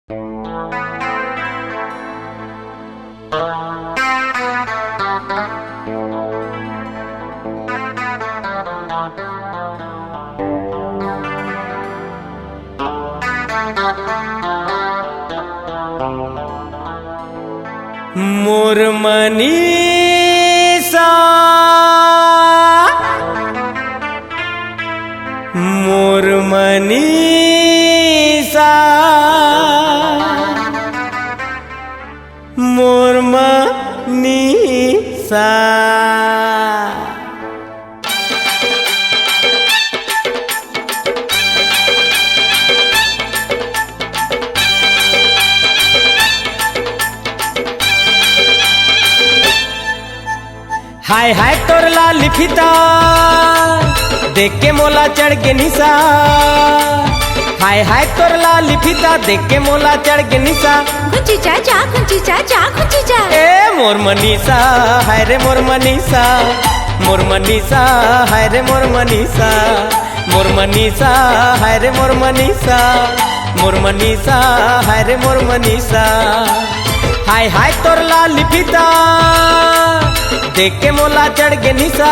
मोर मनीषा मोर मनीषा मोर मनीषा हाय हाय तोर लाल फीता देख के मोला चढ़ के निशा। हाय हाय तोर लाल फीता देख के मोला चढ़ के निशा। खुंची चाचा खुंची चाचा खुंची चा ए मोर मनीषा हाय रे मोर मनीषा मोर मनीषा हाय रे मोर मनीषा मोर मनीषा हाय रे मोर मनीषा मोर मनीषा हाय रे मोर मनीषा। हाय हाय तोर लाल फीता देख के मोला चढ़ के निशा।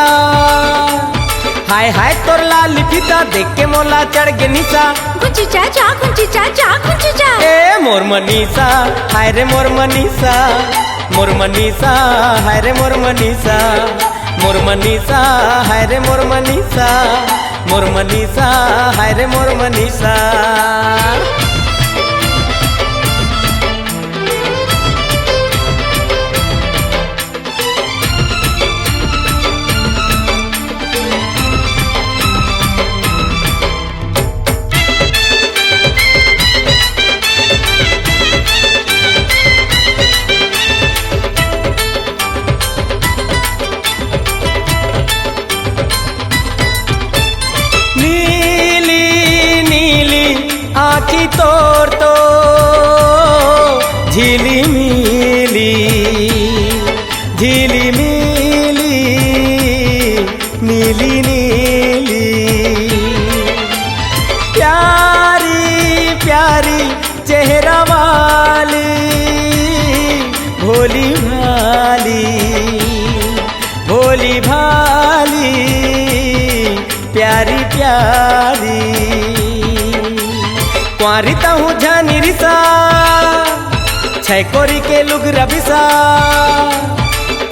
हाय हाय तोर लाल फीता देख के मोला चढ़ के निशा। खुंची चाचा खुंची चाचा खुंची चा ए मोर मनीषा हाय रे मोर मनीषा मोर मनीषा हाय रे मोर मनीषा मोर मनीषा हाय रे मोर मनीषा मोर मनीषा हाय रे मोर मनीषा। आँखी तोर तो झीली मिली झीली मिली नीली नीली प्यारी प्यारी चेहरा वाली भोली भाली भोली भाली प्यारी प्यारी क्वारिता हूँ जानी रिसा छै कोरी के लुग रबिसा।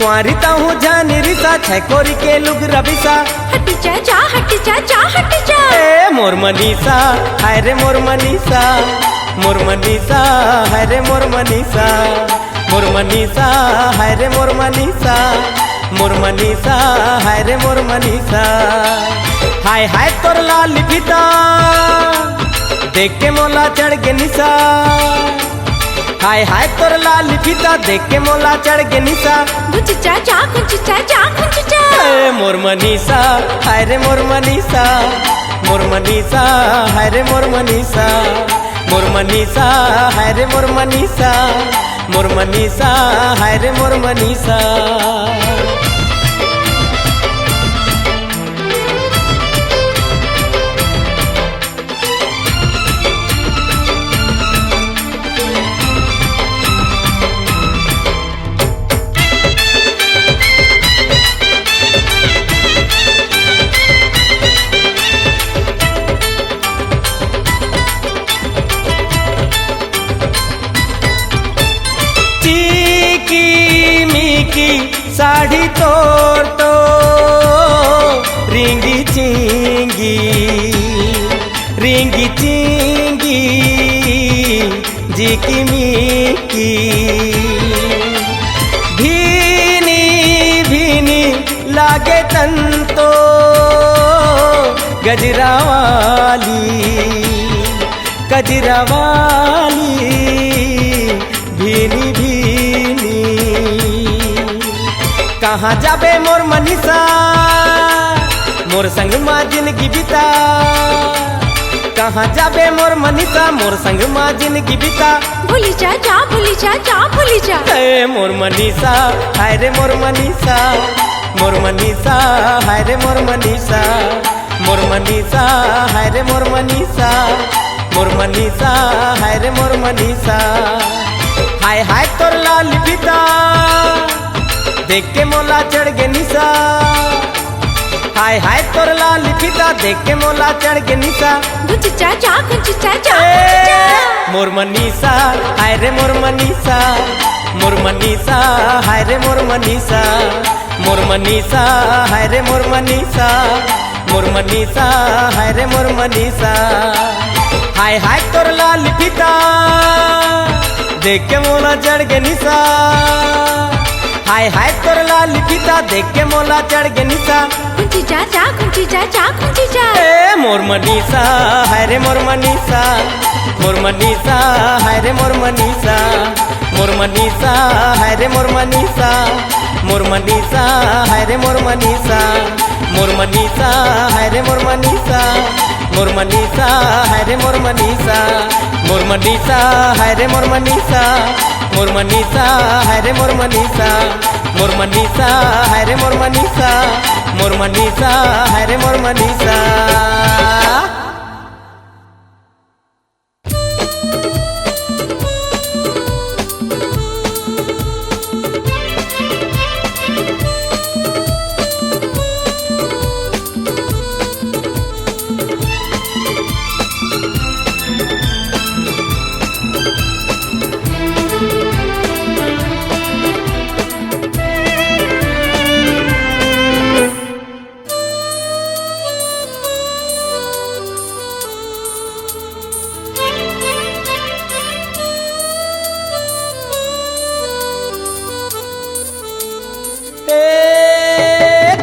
क्वारिता हूँ जानी रिसा छै कोरी के लुग रबिसा। हटी चाचा हटी चाचा हटी चा ए मोर मनीषा हाय रे मोर मनीषा मोर मनीषा हाय रे मोर मनीषा मोर मनीषा हाय रे मोर मनीषा मोर मनीषा हाय रे मोर मनीषा। हाय हाय तोर लाल फीता देख के मोला चढ़ के निशा। हाय हाय तोर लाल फीता देख के मोला चढ़ के निशा। खुंची चाचा खुंची चाचा खुंची चा ए मोर मनीषा हाय रे मोर मनीषा मोर मनीषा हाय रे मोर मनीषा मोर मनीषा हाय रे मोर मनीषा मोर मनीषा हाय रे मोर मनीषा। साड़ी तोर तो रिंगी चिंगी रिंगी चिंगी जिकी मिकी भीनी भीनी लागे तन तो गजरा वाली गजरा वाली भीनी भीनी। कहाँ जाबे मोर मनीषा मोर संग माँ जिंदगी बिता। कहाँ जाबे मोर मनीषा मोर संग माँ जिंदगी बिता। भूली चाचा भूली चाचा भूली चा ए मोर मनीषा हाय रे मोर मनीषा मोर मनीषा हाय रे मोर मनीषा मोर मनीषा हाय रे मोर मनीषा मोर मनीषा हाय रे मोर मनीषा। हाय हाय तोर लाल फिदा देख के मोला चढ़ गे निशा। हाय हाय तोर लाल फिदा देख के मोला चढ़ गे निशा। गुंजा जा गुंजा जा मोर मनीषा हाय रे मोर मनीषा। मोर मनीषा हाय रे मोर मनीषा। मोर मनीषा हाय रे मोर मनीषा। मोर मनीषा हाय रे मोर मनीषा। हाय हाय तोर लाल फिदा देख के मोला चढ़ गे निशा। हाय हाय तोर लाल फिदा देख के मोला चढ़ गे निशा। गुंजा जा गुंजा जा मोर मनीषा हाय रे मोर मनीषा। मोर मनीषा हाय रे मोर मनीषा। मोर मनीषा हाय रे मोर मनीषा। मोर मनीषा हाय रे मोर मनीषा। मोर मनीषा हाय रे मोर मनीषा। मोर मनीषा हाय रे मोर मनीषा। मोर मनीषा हाय रे मोर मनीषा। मोर मनीषा हाय रे मोर मनीषा। मोर मनीषा हाय रे मोर मनीषा। मोर मनीषा हाय रे मोर मनीषा।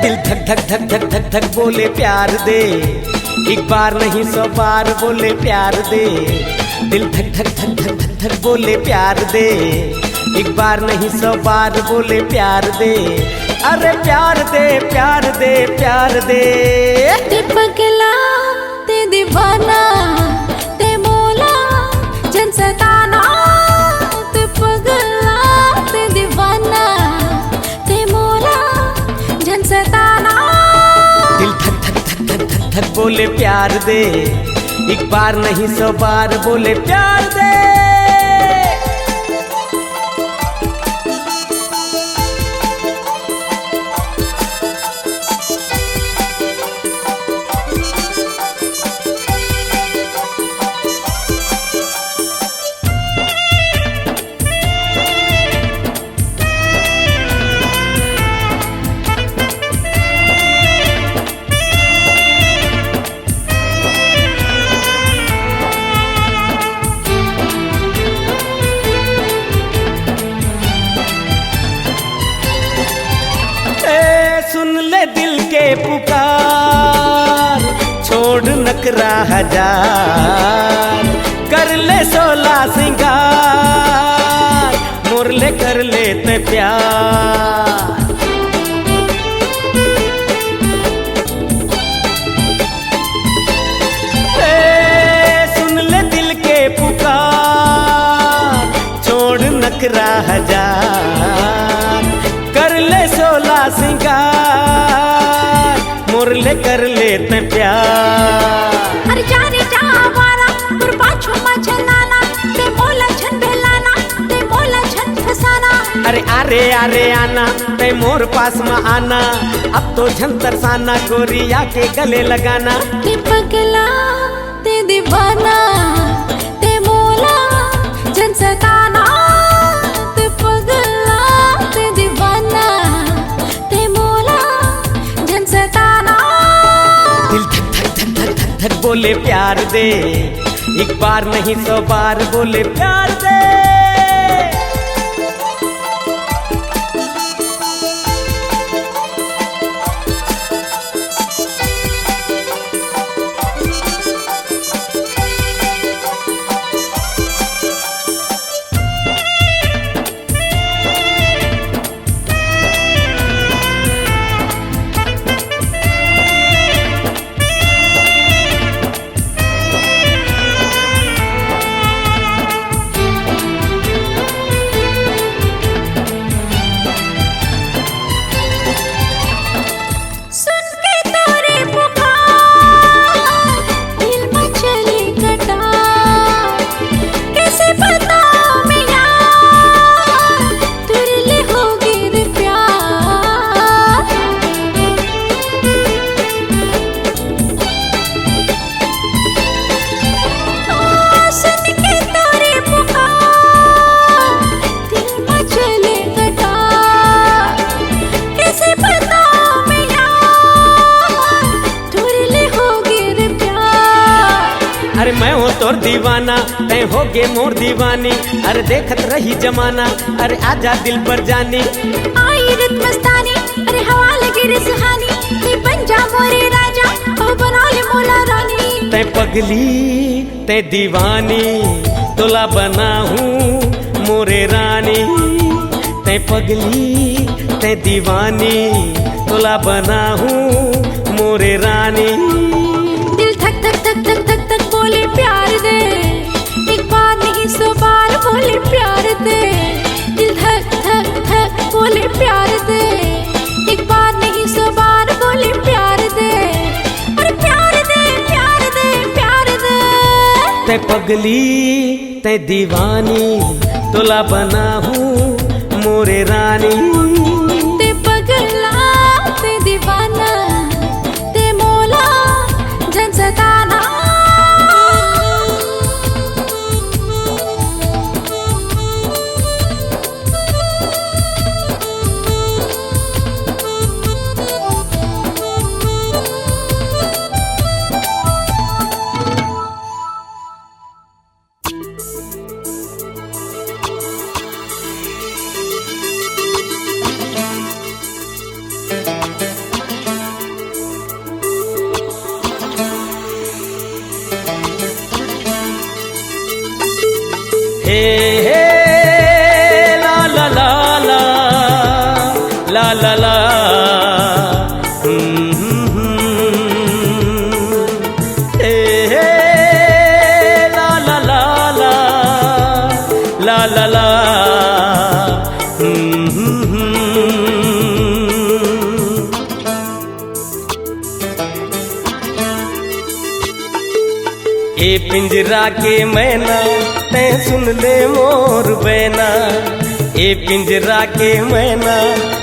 दिल धक धक धक धक धक धक बोले प्यार दे। एक बार नहीं 100 बार बोले प्यार दे। दिल धक धक धक धक धक धक बोले प्यार दे। एक बार नहीं 100 बार बोले प्यार दे। अरे प्यार दे प्यार दे प्यार दे। ते पगला ते दीवाना ते मोला जन सताना। ते पगला ते दीवाना ते मोला जन सताना। दिल धक धक धक धक धक धक बोले प्यार दे। एक बार नहीं 100 बार बोले प्यार दे। सुन ले दिल के पुकार छोड़ नखरा हजार। कर ले 16 सिंगार मोर ले कर लेते प्यार। सुन ले दिल के पुकार छोड़ नखरा हजार। कर ले 16 सिंगार मोर ले कर लेते प्यार। अरे जाने जा आवारा पुर पाछो मचलाना। ते मोला छन बेलाना ते मोला छन फसाना। अरे अरे अरे आना ते मोर पास में आना। अब तो झन तरसाना गोरिया के गले लगाना। ते पगला ते दीवाना ते मोला जन सताना। ते पगला ते दीवाना ते मोला जन सताना। दिल धक धक धक धक धक धक बोले प्यार दे। एक बार नहीं 100 बार बोले प्यार दे। अरे मैं हो तोर दीवाना तय हो गे मोर दीवानी, अरे देखत रही जमाना, अरे आजा दिल पर जानी। आई रित मस्तानी, अरे हवा लगी रे सुहानी, तू बन जा मोरे राजा, ओ बना ले मोला रानी। तय पगली तय दीवानी, तोला बना हूँ मोरे रानी। तय पगली तय दीवानी, तोला बना हूँ मोरे रानी। दिल धक धक धक धक धक धक बोले प्यार दे, एक बार नहीं 100 बार बोले प्यार दे। दिल धक धक धक बोले प्यार दे, एक बार नहीं 100 बार बोले प्यार दे। अरे प्यार दे प्यार दे प्यार दे। तय पगली तय दीवानी, तोला बना हूँ मोरे रानी। ते पगला ते दीवाना, ते मोला जन सताना। हे हे ला ला ला ला ला ला ला हे हे ला ला ला ला ला ला ला ए पिंजरा के मैना तैं सुन ले मोर बैना। ए पिंजरा के मैना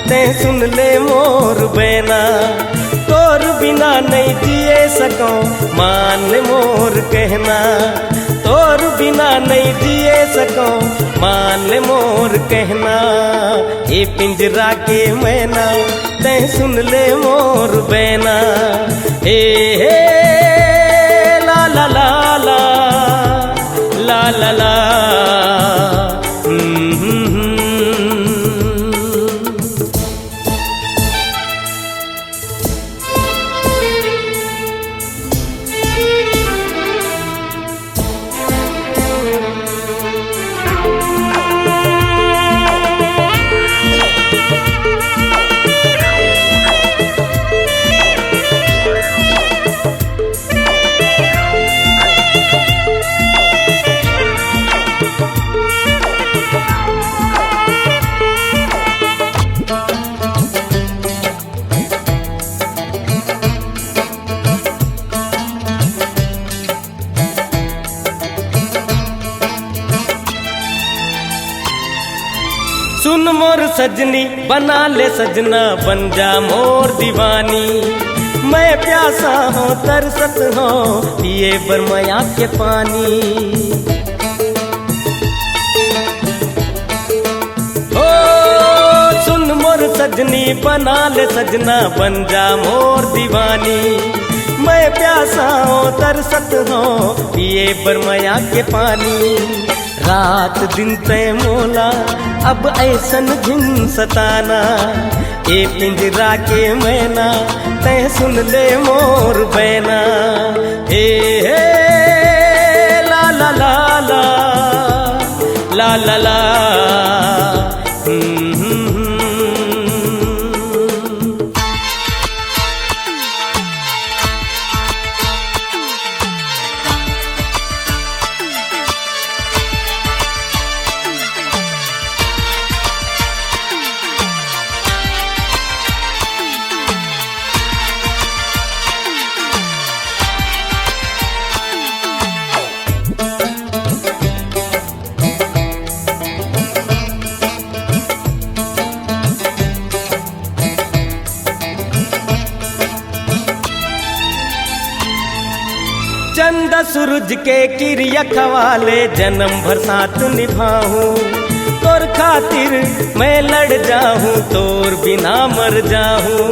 तैं सुन ले मोर बैना। तोर बिना नहीं जिए सको मान ले मोर कहना। तोर बिना नहीं जिए सको मान ले मोर कहना। ए पिंजरा के मैना तैं सुन ले मोर बैना। हे हे ला ला ला ला ला ला ला सुन मोर सजनी बना ले सजना, बन जा मोर दीवानी। मैं प्यासा हूँ तरसत हूँ, पिए बरमया के पानी। ओ सुन मोर सजनी बना ले सजना, बन जा मोर दीवानी। मैं प्यासा हूँ तरसत हूँ, पिए बरमया के पानी। रात दिन तय मोला अब ऐसन झिन सताना। ए पिंजरा के मैना तय सुन ले मोर बैना। हे हे ला ला ला ला ला ला ला चंदा सूरज के किरिया खवाले जन्म भर साथ निभाऊं। तोर खातिर मैं लड़ जाऊं, तोर बिना मर जाऊं।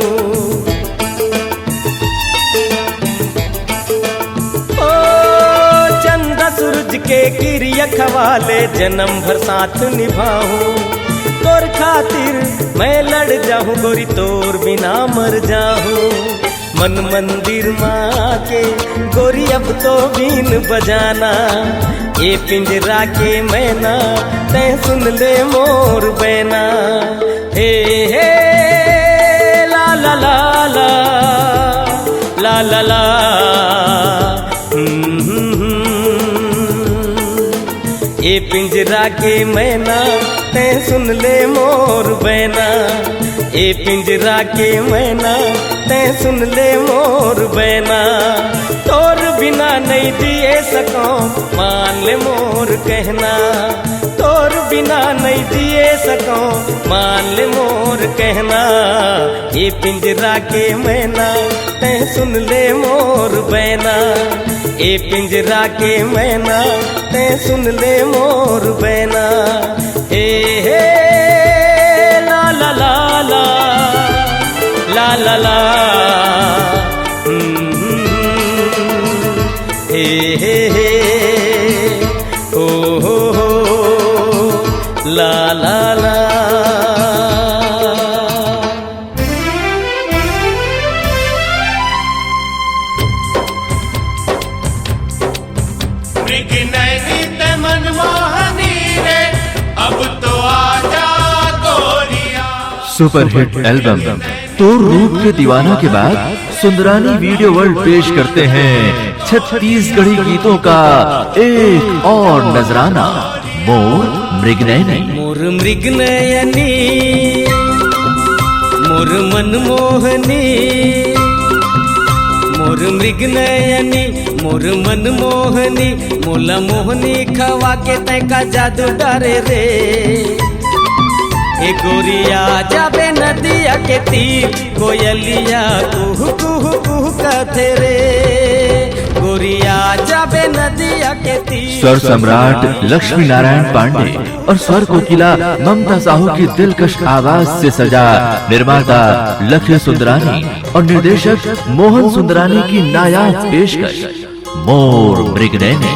ओ के किरिया खवाले जन्म भर साथ निभाऊं। तोर खातिर मैं लड़ जाऊं गोरी, तोर बिना मर जाऊं। मन मंदिर माँ के गोरी अब तो बीन बजाना, ये पिंजरा के मैना तैं सुन ले मोर बैना। हे हे ला ला ला ला ला ला ला ये पिंजरा के मैना तैं सुन ले मोर बैना। ये पिंजरा के मैना तैं सुन ले मोर बैना। तोर बिना नहीं जिए सको मान ले मोर कहना। तोर बिना नहीं जिए सको मान ले मोर कहना। ये पिंजरा के मैना तैं सुन ले मोर बैना। ये पिंजरा के मैना तैं सुन ले मोर बैना। हे हे ला ला ला ला ला ला ला हे हे हे हो ला ला ला। सुपरहिट एल्बम तोर रूप के दीवाना के बाद सुंदरानी वीडियो वर्ल्ड पेश करते हैं छत्तीसगढ़ी गीतों का एक और नजराना, मोर मृगनयनी। मोर मृगनयनी मोर मनमोहनी, मोर मृगनयनी मोर मनमोहनी। मोला मोहनी खवा के तै का जादू डारे रे। ए गोरिया जाबे नदिया के तीर, कोयलिया कुहू कुहू कुहू कहते रे। गोरिया जाबे नदिया के तीर। स्वर सम्राट लक्ष्मी नारायण पांडे और स्वर कोकिला ममता साहू की दिलकश आवाज से सजा निर्माता लक्ष्य सुंदरानी और निर्देशक मोहन सुंदरानी की नायाब पेशकश, मोर मृगनयनी।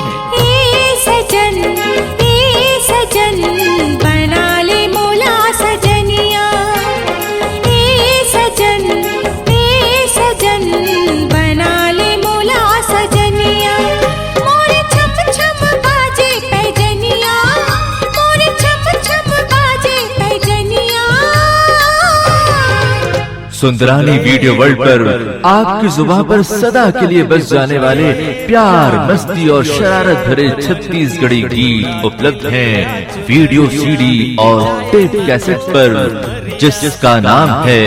सुंदरानी वीडियो वर्ल्ड पर आपकी जुबान पर सदा के लिए बस जाने वाले प्यार, मस्ती और शरारत भरे छत्तीसगढ़ी गीत उपलब्ध हैं वीडियो, सीडी और टेप कैसेट पर, जिसका नाम है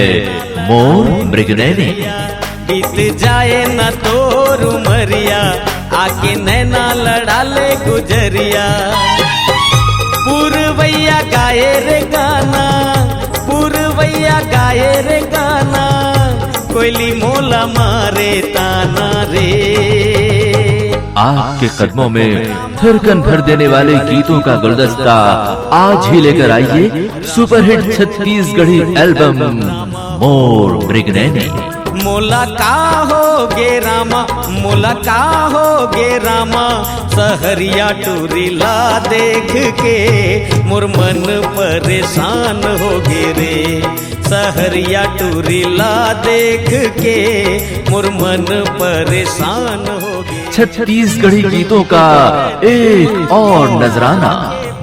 मोर मृगनयनी। बीत जाए न तोर उमरिया, आके नैना लड़ा ले गुजरिया। पूर्वैया गाए रे गाना, पूर्वैया गाए रे गाना। कोयली मोला मारे ताना रे। आपके कदमों में थिरकन भर देने वाले गीतों का गुलदस्ता आज ही लेकर आइए सुपरहिट छत्तीसगढ़ी एल्बम मोर मृगनयनी। मोला का हो गे रामा, मोला का हो गे रामा। सहरिया टूरिला देख के मोर मन परेशान हो गे रे। सहरिया टूरिला देख के मोर मन परेशान हो गे। छत्तीसगढ़ी गीतों का एक और नजराना,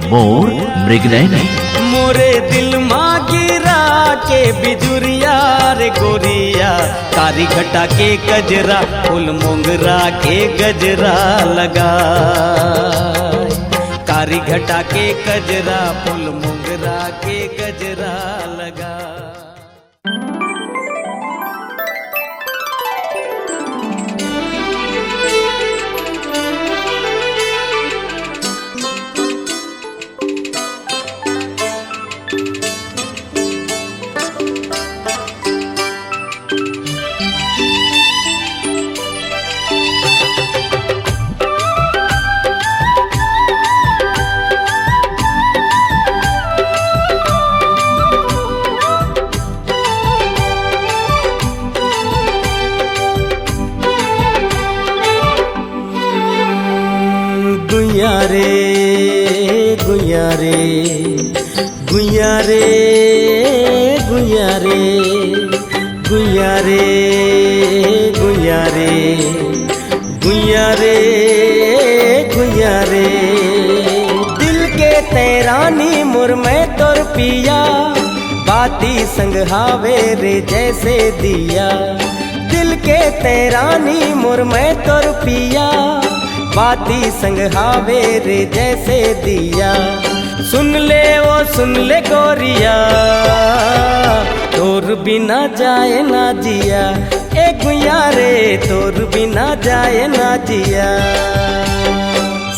मोर मृगनयनी। मोरे दिल माँ गिरा के बिजुरिया रे गोरिया। कारी घटा के गजरा, फूल मोंगरा के गजरा लगा। कारी घटा के गजरा, फूल मोंगरा के गजरा लगा। गुइया रे गुइया रे गुइया रे गुइया रे गुइया रे गुइया रे गुइया रे गुइया रे दिल के तेरानी मुर में तोर पिया बाती संग हावे रे जैसे दिया दिल के तेरानी मुर में तोर पिया बाती संग हावे रे जैसे दिया सुन ले गोरिया तोर बिना जाए ना जिया ए गुइया रे तोर बिना जाए ना जिया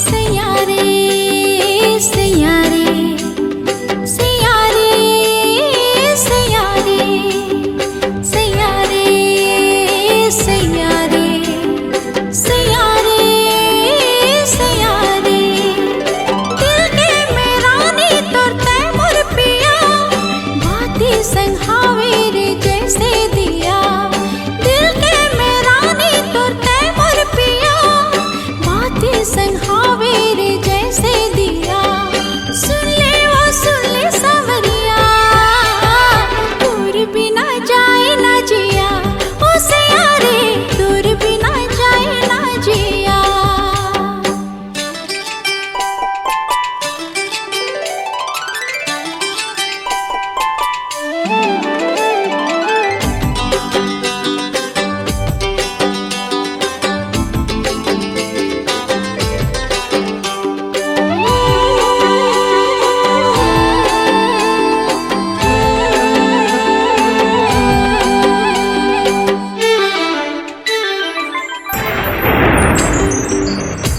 सैयारे सैयारे सैयारे सैयारे सैयारे सैयारे सैयारे सैयारे दिल के मेरानी तोर तैमूर पिया बाती संग हावे रे जैसे दिया दिल के मेरानी तोर तैमूर पिया बाती संग हावे रे जैसे दिया सुन ले सावरिया दूर बिना जाए ना जिया ओ सैयारे दूर बिना जाए ना जिया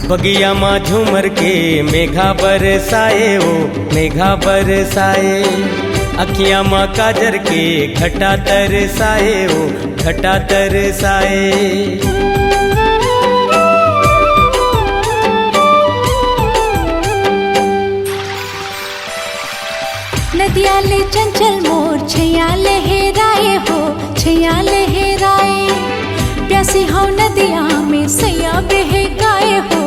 बगिया माँ झूमर के मेघा बरसाए ओ मेघा बरसाए अखियाँ माँ काजर के घटा तरसाए ओ घटा तरसाए नदिया ले चंचल मोर छैया लहराए हो छैया लहराए प्यासी हो नदिया में सैया बहकाए हो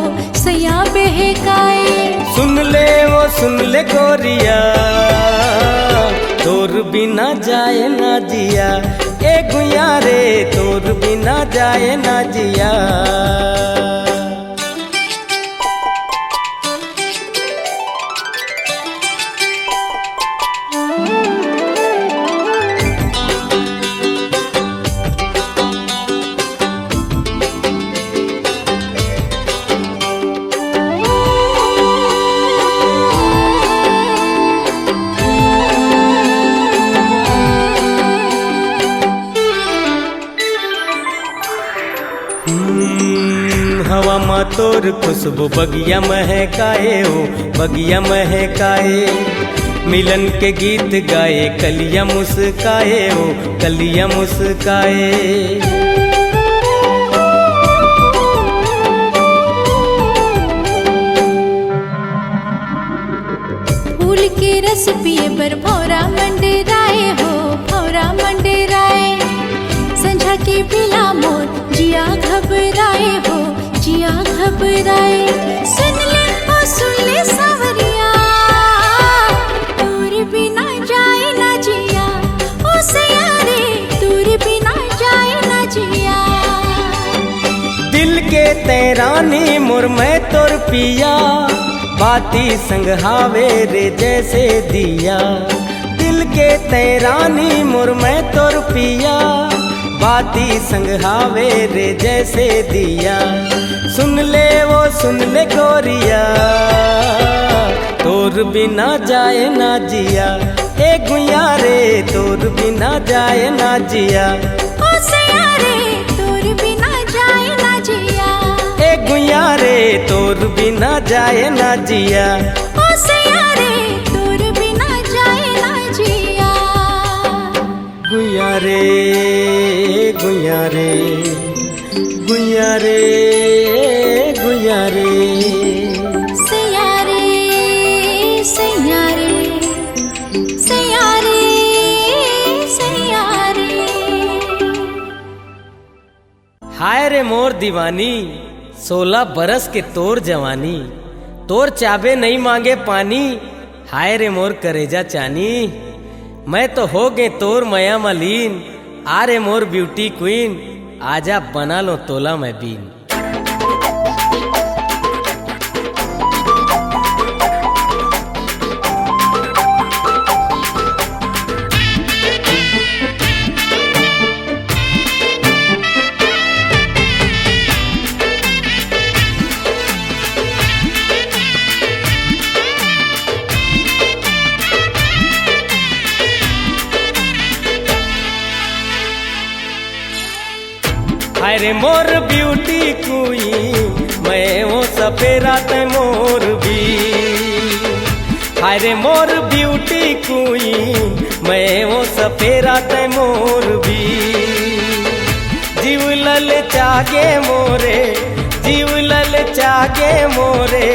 सैया बहकाए सुन ले गोरिया तोर बिना जाए ना जिया ए गुइया रे तोर बिना जाए ना जिया हवा माँ तोर खुशबू बगिया महकाए हो बगिया महकाए मिलन के गीत गाए कलिया मुस्काए हो कलिया मुस्काए फूल के रस पिए पर भौरा मंडराए हो भौरा मंडराए संझा के बिला मोर जिया घबराए हो जिया घबराए सुन ले सावरिया दूर बिना जाए ना जिया ओ सैयारे दूर बिना जाए ना जिया दिल के तेरानी मुर में तोर पिया बाती संग हावे रे जैसे दिया दिल के तेरानी मुर में तोर पिया बाती संग हावे रे जैसे दिया सुन ले गोरिया तोर बिना जाए ना जिया ए गुइया रे तोर बिना जाए ना जिया ओ सैयारे दूर बिना जाए ना जिया ए गुइया रे तोर बिना जाए ना जिया ओ सैयारे दूर बिना जाए ना जिया गुइया रे गुइया रे गुइया रे गुइया रे सैयारे सैयारे सैयारे सैयारे हाय रे मोर दीवानी 16 बरस के तोर जवानी तोर चाबे नहीं मांगे पानी, हाय रे मोर करेजा चानी। मैं तो हो गे तोर मया मलीन, आ रे मोर ब्यूटी क्वीन, आजा बना लो तोला मैं बीन। अरे मोर ब्यूटी क्वीन, मैं वो सपेरा ते मोर भी। अरे मोर ब्यूटी क्वीन, मैं वो सपेरा ते मोर भी। जीव लल चागे मोरे, जीव लल चागे मोरे,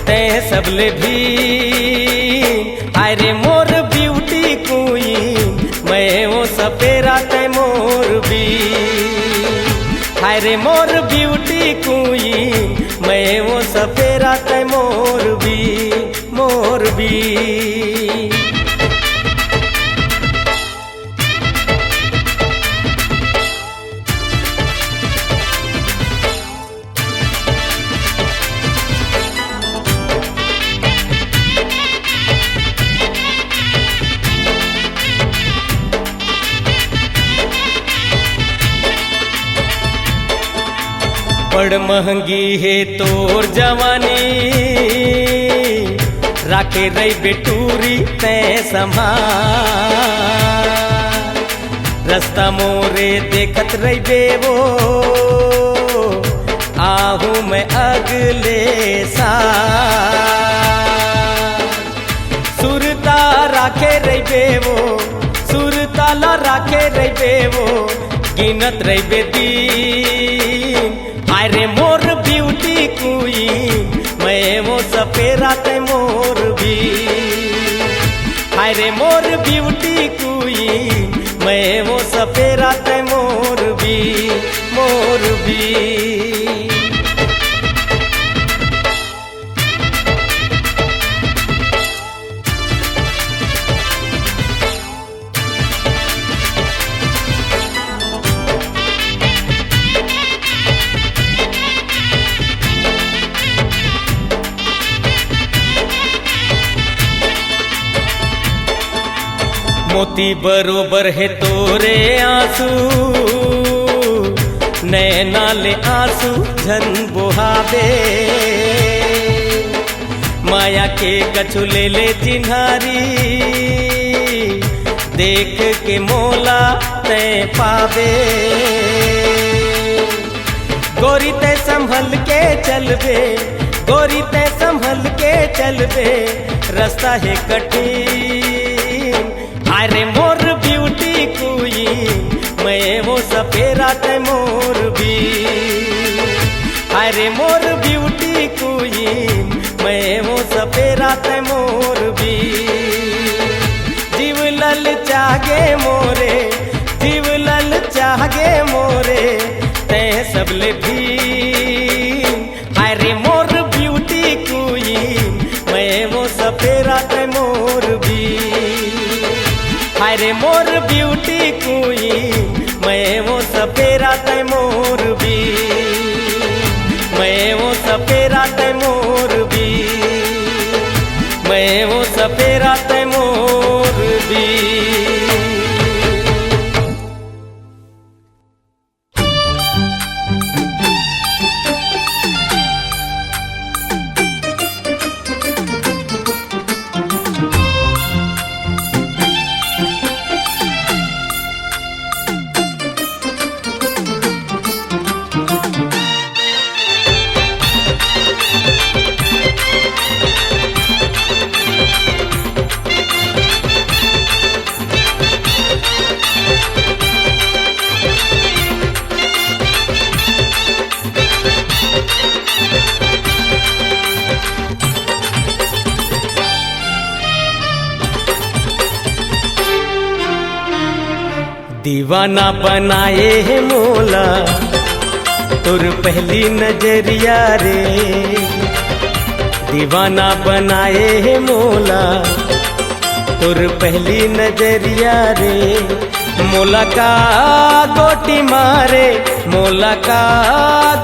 ते सबले भी। अरे मोर ब्यूटी क्वीन, मैं वो सपेरा ते मोर भी। हायरे मोर ब्यूटी क्वीन, मैं वो सपेरा ते मोर भी, मोर भी। बड़ महंगी है तोर जवानी, राखे रही बेटूरी ते संभाल। रास्ता मोरे देखत रही बेवो, आहू मैं अगले साल। सुरता राखे रही बेवो, सुरताला राखे रही बेवो, गिनत रही बेदीन। अरे मोर ब्यूटी क्वीन, मैं वो सपेरा ते मोर भी। अरे मोर ब्यूटी क्वीन, मैं वो सपेरा ते मोर भी, मोर भी। मोती बरोबर है तोरे आंसू, नैना ले आंसू झन बुहावे। माया के कछु ले ले चिन्हारी, देख के मोला ते पावे। गोरी ते संभल के चलबे, गोरी ते संभल के चलबे, रास्ता है कठिन। अरे मोर ब्यूटी क्वीन, मैं वो सपेरा ते मोर भी। अरे मोर ब्यूटी क्वीन, मैं वो सपेरा ते मोर भी। जीव लल चागे मोरे, जीव लल चागे मोरे, ते सबले भी। अरे मोर ब्यूटी क्वीन, मैं वो सपेरा ते मोर भी। अरे मोर ब्यूटी क्वीन, मैं वो सपेरा ते मोर भी, मैं वो सपेरा ते मोर भी, मैं वो सपेरा ते मोर भी। दीवाना बनाए है मोला तुर पहली नजरिया रे, दीवाना बनाए है मोला तुर पहली नजरिया रे। मोला का गोटी मारे, मोला का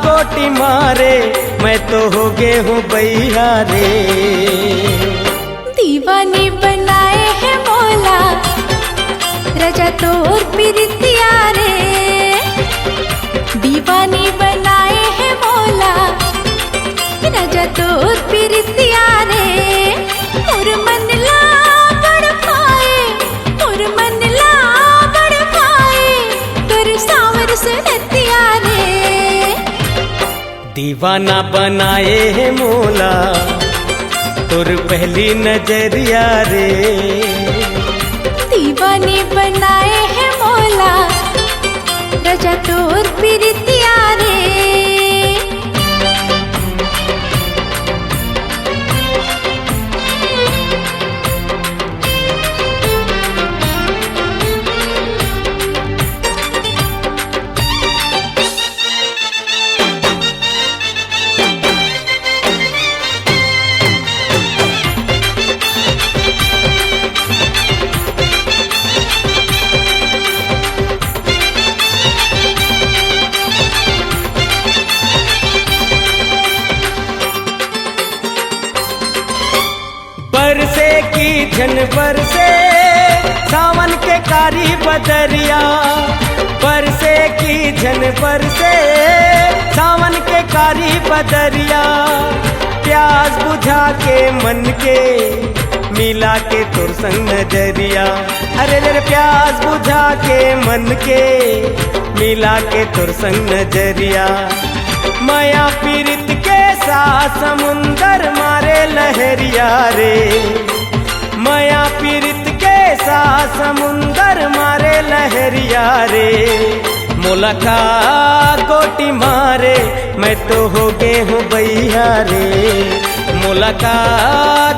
गोटी मारे, मैं तो हो गे हूँ बैया रे। दीवानी बनाए है मोला राजा तोर प्रीतिया रे। दीवानी बनाए है मोला राजा तोर प्रीतिया रे। मोर मन ला बड़ पाए, मोर मन ला बड़ पाए, तोर सावर सुनतिया रे। दीवाना बनाए है मोला तुर पहली नजरिया रे। दीवानी बनाए है मोला राजा तोर प्रीतिया रे। बरसे की झन बरसे सावन के कारी बदरिया। बरसे की झन बरसे सावन के कारी बदरिया। प्यास बुझा के मन के मिला के तुर संग नजरिया। अरे रे प्यास बुझा के मन के मिला के तुर संग नजरिया। माया पीरित के साथ समुंदर मारे लहरिया रे। माया पीरित के साथ समुंदर मारे लहरिया रे। मोला का गोटी मारे, मैं तो हो गे हूँ बैया रे। मोला का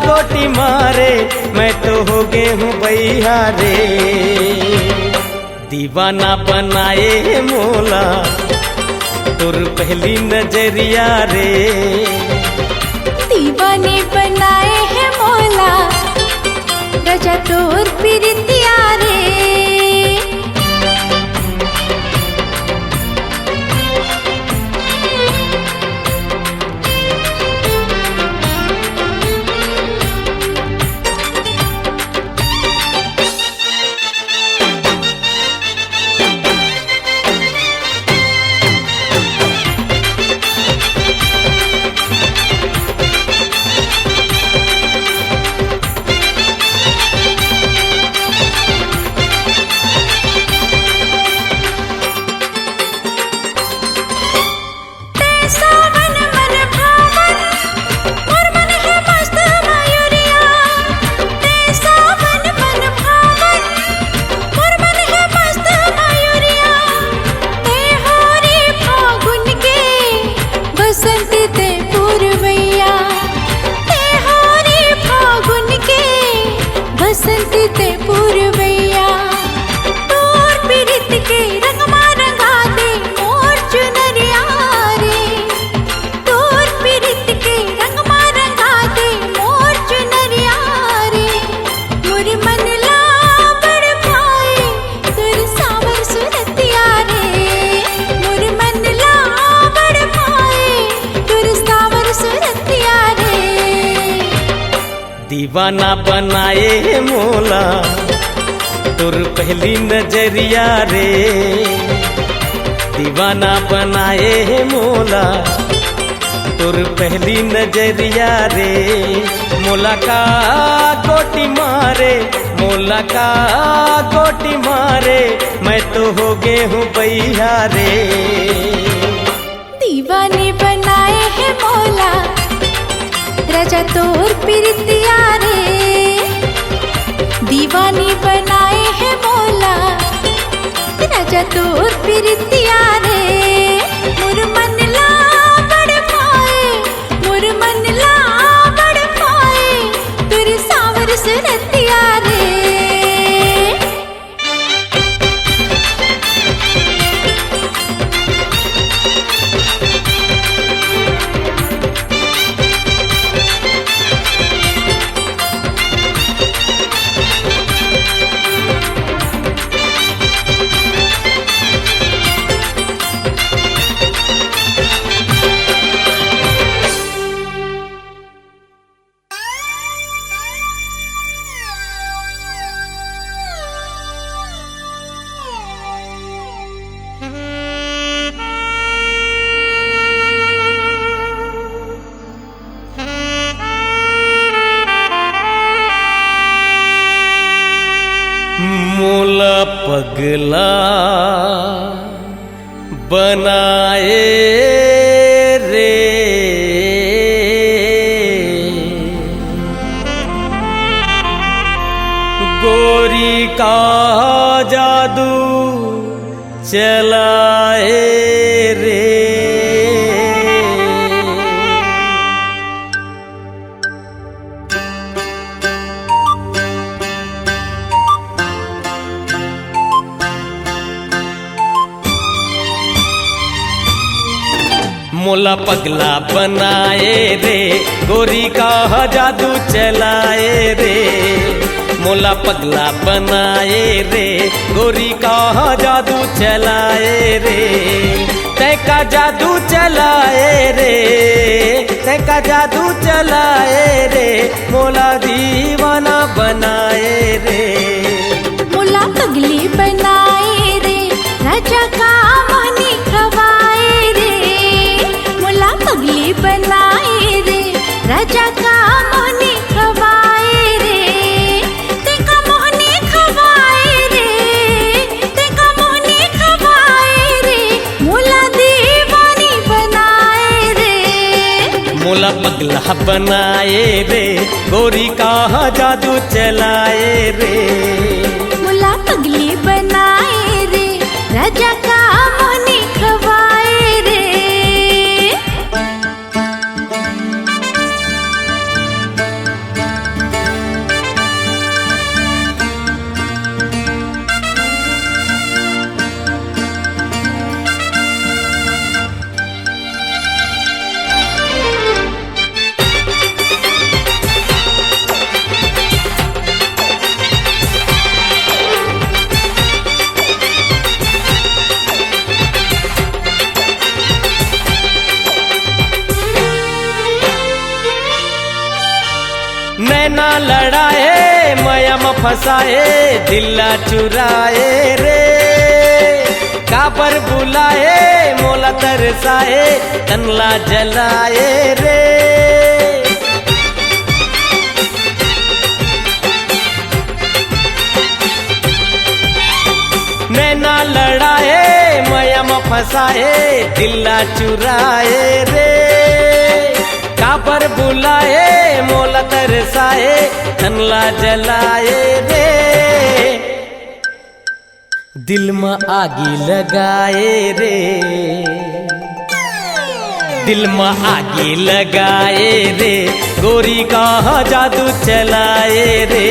गोटी मारे, मैं तो हो गे हूँ बैया रे। दीवाना बनाए मोला तुर पहली नजरिया रे। दीवाने बनाए है मोला राजा तोर प्रीतिया रे। बसंती ते पूर्वैया तोर पीरित के रंगमा रंगा दे मोर चुनरिया रे। तोर पीरित के रंगमा रंगा दे मोर चुनरिया रे। मोर मन ला बड़ भाए तोर सावर सुरतिया रे। मोर मन ला बड़ भाए तोर सावर सुरतिया रे। दीवाना बनाए मोला तुर पहली नजरिया रे। दीवाना बनाए मोला तुर पहली नजरिया रे। मोला का गोटी मारे, मोला का गोटी मारे, मैं तो हो गे हूँ बैया रे। दीवाने बनाए है मोला राजा तोर प्रीतिया रे। दीवानी बनाए है मोला राजा तोर प्रीतिया रे। मोर मन ला बड़ पाए, मोर मन ला बड़ पाए, तुर सावर सुरतिया रे। पगला बनाए रे गोरी का जादू चलाए रे मोला पगला बनाए रे गोरी का जादू चलाए रे मोला पगला बनाए रे गोरी का जादू चलाए रे तैका जादू चलाए रे तैका जादू चलाए रे मोला दीवाना बनाए रे मोला पगली बनाए रे राजा का मोहनी खवाए रे मोला पगली बनाए रे राजा का मोहनी खवाए रे तेका मोहनी खवाए रे तेका मोहनी खवाए रे मोला दीवानी बनाए रे मोला पगला बनाए रे गोरी का जादू चलाए रे मोला पगली बनाए रे राजा का मोहनी खवाए रे नैना लड़ाए माया में फंसाए दिल्ला चुराए रे काबर बुलाए मोला तरसाए तनला जलाए रे नैना लड़ाए माया में फंसाए दिल्ला चुराए रे काबर बुलाए मोला तरसाए तनला जलाए रे दिल में आगी लगाए रे दिल में आगी लगाए रे गोरी का जादू चलाए रे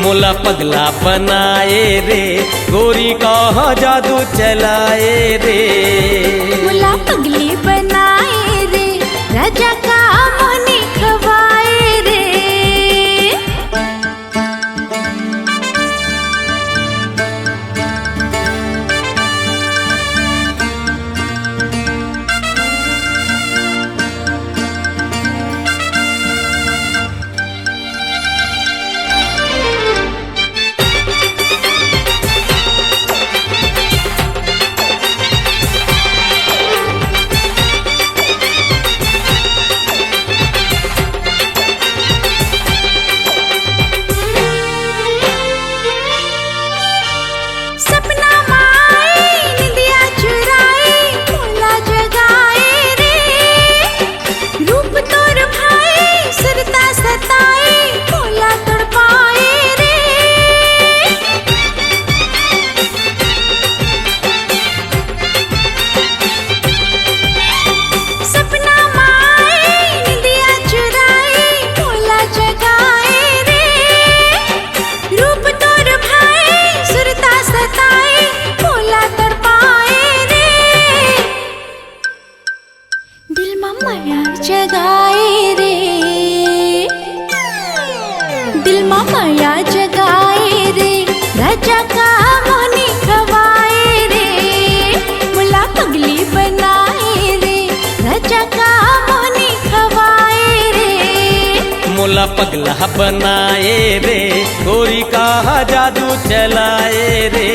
मोला पगला बनाए रे गोरी का जादू चलाए रे मोला पगली बनाए रे राजा का मोहनी खवाए रे माया जगाए रे दिल में माया जगाए रे राजा का मोहनी खवाए रे मुला पगली बनाए रे राजा का मोहनी खवाए रे मोला पगला बनाए रे गोरी का जादू चलाए रे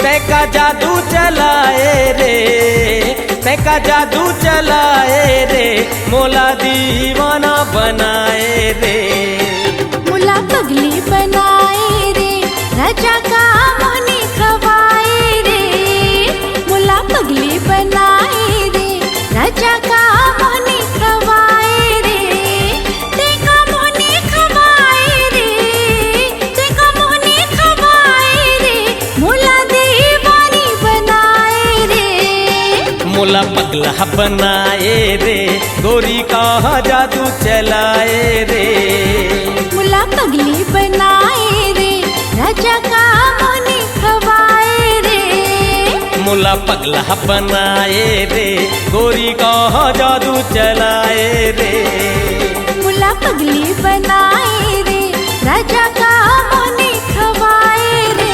तैका जादू चलाए रे तैका जादू चलाए रे मोला दीवाना बनाए रे मुला पगली बनाए रे राजा का मोला पगला बनाए रे, गोरी कहाँ जादू चलाए रे। मुला पगली बनाए रे, राजा का मोनी खवाए रे। मुला पगला बनाए रे, गोरी कहाँ जादू चलाए रे। मुला पगली बनाए रे, राजा का मोनी खवाए रे।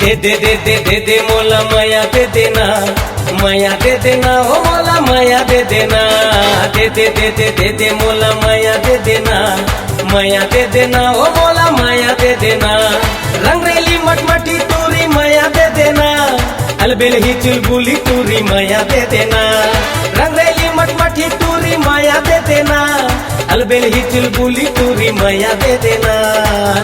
दे दे दे दे दे दे मोला माया दे देना, माया दे देना हो मोला माया दे देना। दे दे दे दे दे दे मोला माया दे देना, माया दे देना हो मोला माया दे देना। रंगरेली मटमटी तूरी माया दे देना, अलबेल ही चुलबुली तूरी माया दे देना। रंगरेली मटमटी तूरी माया दे देना, अलबेल ही चुलबुली तूरी माया दे देना।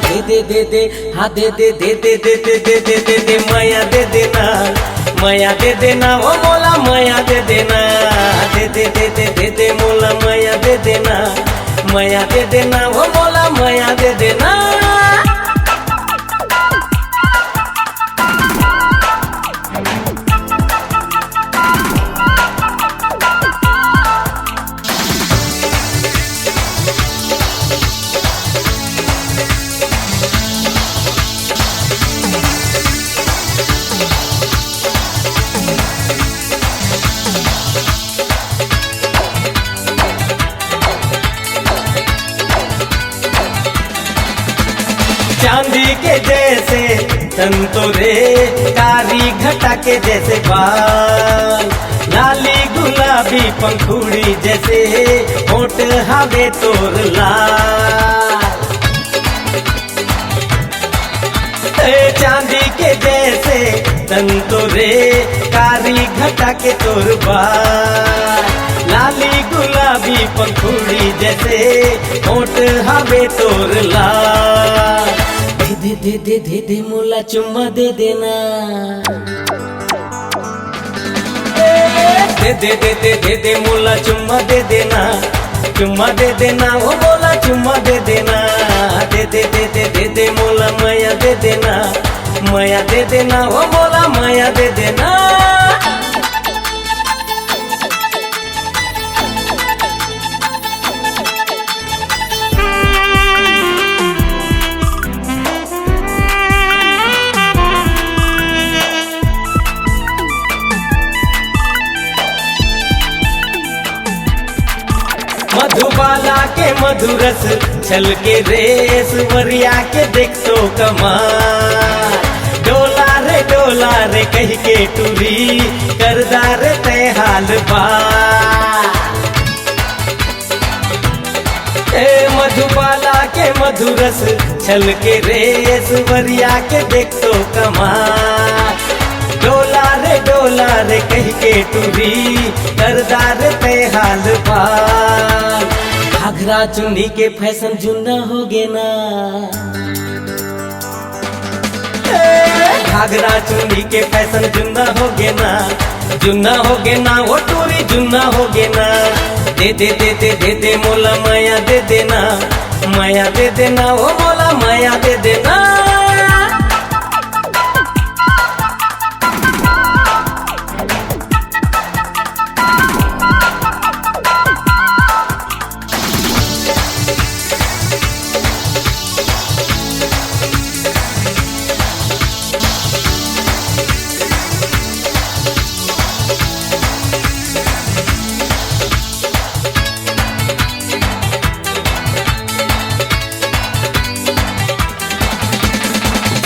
दे दे दे दे हाँ दे दे दे दे दे दे दे दे दे दे माया दे देना, माया दे देना वो मोला माया दे देना। दे दे दे दे दे दे मोला माया दे देना, माया दे देना वो मोला माया दे देना। चांदी के जैसे संतोरे, कारी घटा के जैसे बाल, लाली गुलाबी पंखुड़ी जैसे होठ हवे तोर लाल। चांदी के जैसे संतोरे, कारी घटा के तोर बाल, लाली गुलाबी पंखुड़ी जैसे होठ हवे तोर लाल। दे दे दे दे दे मोला चुम्मा दे देना, दे दे दे दे दे दे मोला चुम्मा दे देना, चुम्मा दे देना वो मोला चुम्मा दे देना। दे दे दे दे दे दे मोला माया दे देना, माया दे देना वो मोला माया दे देना। मधुबाला के मधुरस छल के रेस, वरिया के देख तो कमाल। डोला रे कह के टूरी, करदार ते हाल बाल। मधुबाला के मधुरस छल के रेस, वरिया के देख तो कमाल। डोला रे कह के टूरी, करदार ते हाल बाल। घाघरा चुन्नी के फैशन जुन्ना हो गे ना, घाघरा चुन्नी के फैशन जुन्ना हो गे ना, जुन्ना हो गे ना वो टूरी जुन्ना हो गे ना। दे दे दे दे दे दे मोला माया दे देना, माया दे देना वो मोला माया दे देना।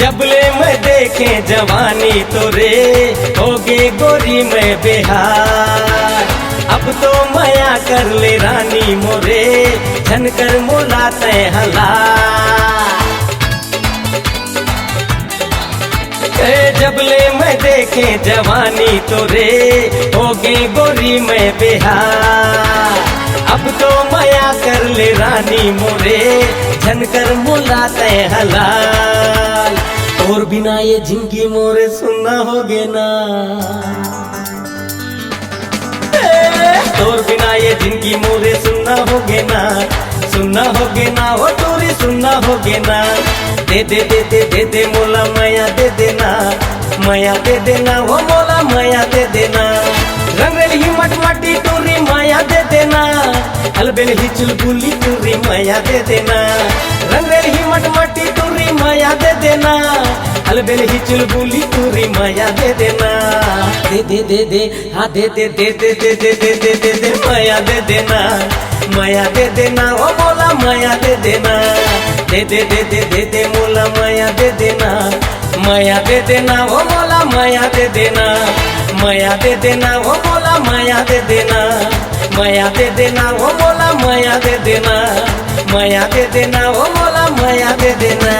जबले मैं देखे जवानी तो रे, होगे गोरी मैं बेहार। अब तो माया कर ले रानी मोरे, झनकर मोला तय हला। जबले मैं देखे जवानी तो रे होगे गोरी मैं बेहार। अब तो माया कर ले रानी मोरे झनकर मुलाते हलाल। और बिना ये जिंदगी मोरे सुनना होगे ना, तोर बिना ये जिंदगी मोरे सुनना होगे ना, सुनना होगे ना हो तोरी सुनना होगे ना। दे दे दे दे दे दे मोला माया दे देना, माया दे देना हो मोला माया दे देना। रंगल ही मटमटी टूरी माया दे देना, अलबेल ही चुलबुली टूरी माया दे देना। रंगल ही मटमटी टूरी माया दे देना, अलबेल ही चुलबुली टूरी माया दे देना। दे दे दे दे हाँ दे दे दे दे दे दे दे दे दे दे माया दे देना, माया दे देना ओ मोला माया दे देना। दे दे दे दे दे दे मोला माया दे देना, माया दे देना ओ मोला माया दे देना। माया दे देना ओ मोला माया दे देना, माया दे देना ओ मोला माया दे देना। माया दे देना ओ मोला माया दे देना।